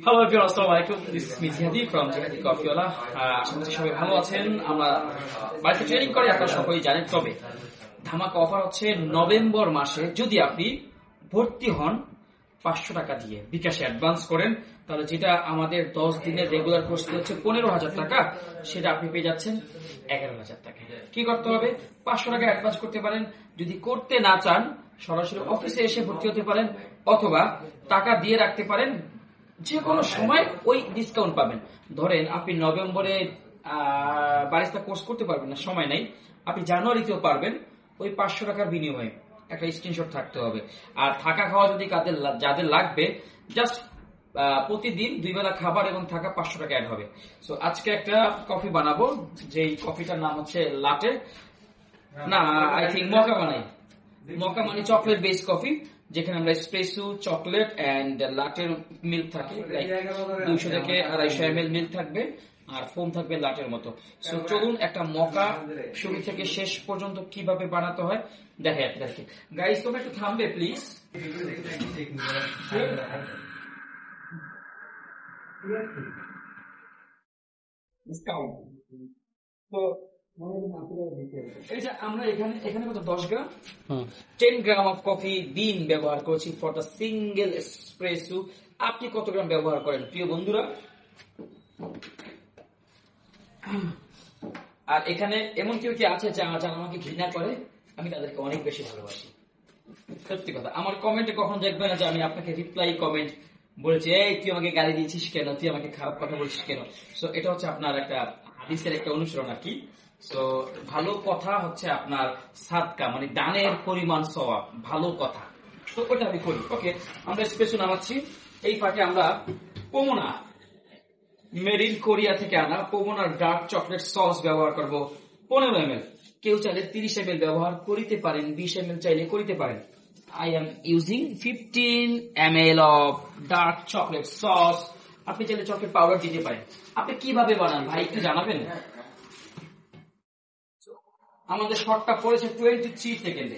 Hello everyone, আসসালামু আলাইকুম। This is me জিহাদি ফ্রম জিহাদি কফিওয়ালা। আশা করছি সবাই ভালো আছেন। আমরা বাড়িতে ট্রেনিং করি, আপনারা সকলেই জানেন। তবে ধামাকা অফার হচ্ছে নভেম্বর মাসে। যদি আপনি ভর্তি হন 500 টাকা দিয়ে বিকাশে অ্যাডভান্স করেন, তাহলে যেটা আমাদের 10 দিনের রেগুলার কোর্স হচ্ছে 15,000 টাকা, সেটা আপনি পেয়ে যাচ্ছেন 11,000 টাকা। কি করতে হবে? 500 টাকা অ্যাডভান্স করতে পারেন। যদি করতে না চান, সরাসরি অফিসে এসে ভর্তি হতে পারেন, অথবা টাকা দিয়ে রাখতে পারেন। যে কোনো সময় ওই ডিসকাউন্ট পাবেন। ধরেন আপনি নভেম্বরে বারিস্তা কোর্স করতে পারবেন না, সময় নাই, আপনি জানুয়ারিতেও পারবেন। ওই 500 টাকার বিনিময়ে একটা স্ক্রিনশট থাকতে হবে। আর থাকা খাওয়া যদি যাদের লাগবে, জাস্ট প্রতিদিন 2 বেলা খাবার এবং থাকা 500 টাকা অ্যাড হবে। সো আজকে একটা কফি বানাবো, যেই কফিটার নাম হচ্ছে লাটে, না আই থিঙ্ক মকা বানাই। মকা মানে চকলেট বেস কফি, যেখানে আমরা এসপ্রেসো, চকলেট এন্ড লাটের মিল্ক থাকে। 200 থেকে 250 ml মিল্ক থাকবে, আর ফোম থাকবে লাটের মতো। সো চলুন একটা মকা শুরু থেকে শেষ পর্যন্ত কিভাবে বানাতে হয় দেখে। গাইস, তোমরা একটু থামবে প্লিজ। তো আমরা এখানে কত 10 গ্রাম 10 গ্রাম অফ কফি বিন ব্যবহার করেছি ফর দ্য সিঙ্গেল এসপ্রেসো। আপনি কত গ্রাম ব্যবহার করেন প্রিয় বন্ধুরা? আর এখানে এমন কেউ কি আছে যারা আমাকে ঘৃণা করে? আমি তাদেরকে অনেক বেশি ভালোবাসি। সত্যি কথা, আমার কমেন্টে কখন দেখবে না যে আমি আপনাকে রিপ্লাই কমেন্ট বলেছি, এই তুই আমাকে গালি দিয়েছিস কেন, তুই আমাকে খারাপ কথা বলছিস কেন। সো এটা হচ্ছে আপনার একটা হাদিসের একটা অনুসরণ আর কি। সো ভালো কথা হচ্ছে আপনার সাদকা, মানে দানের পরিমাণ সওয়াব, ভালো কথা। তো ওটা আমি করি। ওকে, আমরা স্পেশাল নামাচ্ছি। এই ফাঁকে আমরা পোমোনা, মেরিন কোরিয়া থেকে আনা পোমোনার ডার্ক চকলেট সস ব্যবহার করব 15 ml। কেউ চাইলে 30 ml ব্যবহার করিতে পারেন, 20 ml চাইলে করিতে পারেন। I am using 15 ml of dark chocolate sauce. আপনি চাইলে চকলেট পাউডার দিতে পারেন। আপনি কিভাবে বানান ভাই একটু জানাবেন? আমাদের শটটা পড়েছে 23 সেকেন্ডে।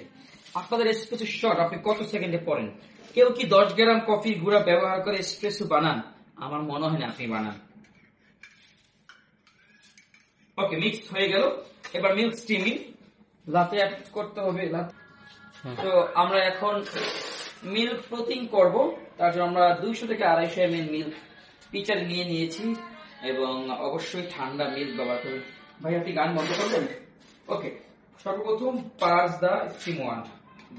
আপনাদের এসপ্রেসো শট আপনি কত সেকেন্ডে পড়েন? কেউ কি 10 গ্রাম কফি গুঁড়া ব্যবহার করে এসপ্রেসো বানান? আমার মনে হয় না আপনি বানান। ওকে, মিক্স হয়ে গেল। এবার মিল্ক স্টিমিং, লাতে অ্যাড করতে হবে। তো আমরা এখন মিল্ক প্রোটিন করব। তার জন্য আমরা 200 থেকে 250 ml মিল্ক পিচার নিয়ে নিয়েছি, এবং অবশ্যই ঠান্ডা মিল্ক ব্যবহার করবেন। ভাই আপনি গান বন্ধ করবেন? ওকে, সর্বপ্রথম পাস দা স্টিম ওয়ান,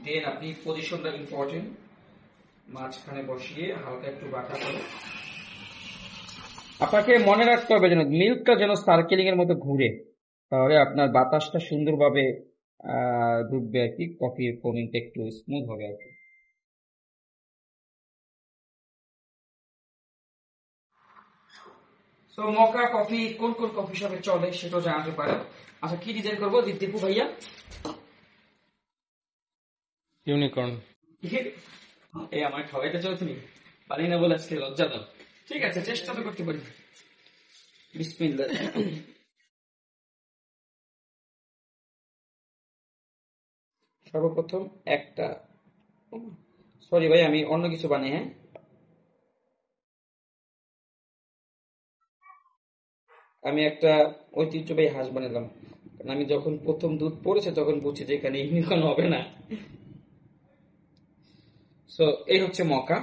দেন আপনি পজিশনটা ইম্পর্টেন্ট, মাঝখানে বসিয়ে হালকা একটু বাটা করে আপনাকে মনে রাখতে হবে যেন মিল্কটা যেন সার্কেলিং এর মতো ঘুরে, তাহলে আপনার বাতাসটা সুন্দরভাবে ঢুকবে আর কি, কফির ফোমিংটা একটু স্মুথ হবে আর কি। তো মকা কফি কোন কোন কফি শপে চলে সেটাও জানাতে পারেন। আচ্ছা, কি ডিজাইন করবো দীপু ভাইয়া? ইউনিকর্ন। এই আমার খাওয়াইতে চাও তুমি? পারি না বলে আজকে লজ্জা দাও। ঠিক আছে, চেষ্টা তো করতে পারি। বিসমিল্লাহ। সর্বপ্রথম একটা, সরি ভাই আমি অন্য কিছু বানাই। হ্যাঁ, আমি একটা ঐতিহ্যবাহী হাঁস বানালাম, কারণ আমি যখন প্রথম দুধ পড়েছে তখন বুঝছি যে এখানে ইউনিকর্ন হবে না। সো এই হচ্ছে মকা।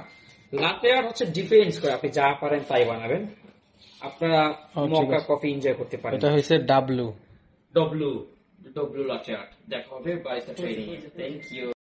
লাটে আর হচ্ছে ডিপেন্ডস করে, আপনি যা পারেন তাই বানাবেন। আপনারা মকা কফি এনজয় করতে পারেন। এটা হইছে ডাবলু ডব্লু ডব্লু লাটে আর্ট। দেখা হবে বাই ট্রেনিং। Thank you.